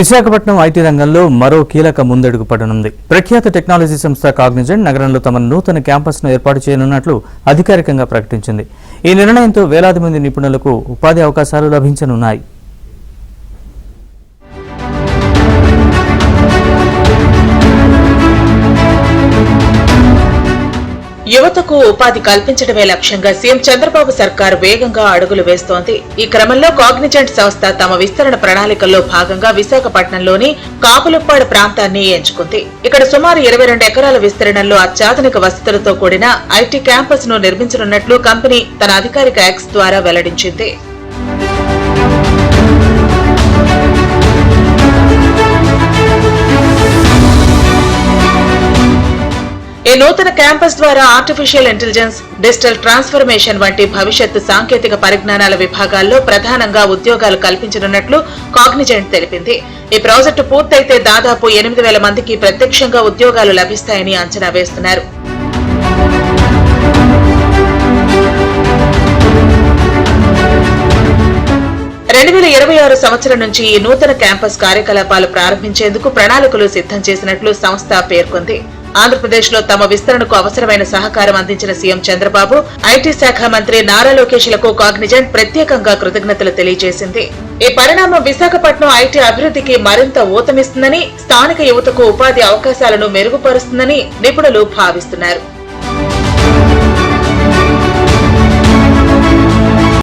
Visakhapatnam IT రంగంలో మరో కీలక ముందడుగు పడనుంది. ప్రఖ్యాత టెక్నాలజీ సంస్థ కాగ్నిజెంట్ నగరంలో తమ నూతన క్యాంపస్ను ఏర్పాటు చేయనున్నట్లు అధికారికంగా ప్రకటించింది. ఈ నిర్ణయంతో వేలాది మంది నిపుణులకు ఉపాధి అవకాశాలు లభించనున్నాయి. యువతకు ఉపాధి కల్పించడమే లక్ష్యంగా సీఎం చంద్రబాబు సర్కార్ వేగంగా అడుగులు వేస్తోంది. ఈ క్రమంలో కాగ్నిజెంట్ సంస్థ తమ విస్తరణ ప్రణాళికల్లో భాగంగా విశాఖపట్నంలోని కాపులుప్పాడు ప్రాంతాన్ని ఎంచుకుంది. ఇక్కడ సుమారు 22 ఎకరాల విస్తరణలో అత్యాధునిక వసతులతో కూడిన ఐటీ క్యాంపస్ ను నిర్మించనున్నట్లు కంపెనీ తన అధికారిక ఎక్స్ ద్వారా వెల్లడించింది. ఈ నూతన క్యాంపస్ ద్వారా ఆర్టిఫిషియల్ ఇంటెలిజెన్స్, డిజిటల్ ట్రాన్స్ఫర్మేషన్ వంటి భవిష్యత్తు సాంకేతిక పరిజ్ఞానాల విభాగాల్లో ప్రధానంగా ఉద్యోగాలు కల్పించనున్నట్లు కాగ్నిజెంట్ తెలిపింది. ఈ ప్రాజెక్టు పూర్తయితే దాదాపు 8,000 మందికి ప్రత్యక్షంగా ఉద్యోగాలు లభిస్తాయని అంచనా వేస్తున్నారు. సంవత్సరం నుంచి ఈ నూతన క్యాంపస్ కార్యకలాపాలు ప్రారంభించేందుకు ప్రణాళికలు సిద్ధం చేసినట్లు సంస్థ పేర్కొంది. ఆంధ్రప్రదేశ్ లో తమ విస్తరణకు అవసరమైన సహకారం అందించిన సీఎం చంద్రబాబు, ఐటీ శాఖ మంత్రి నారా లోకేష్లకు కాగ్నిజెంట్ ప్రత్యేకంగా కృతజ్ఞతలు తెలియజేసింది. ఈ పరిణామం విశాఖపట్నం ఐటీ అభివృద్ధికి మరింత ఊతమిస్తుందని, స్థానిక యువతకు ఉపాధి అవకాశాలను మెరుగుపరుస్తుందని నిపుణులు భావిస్తున్నారు.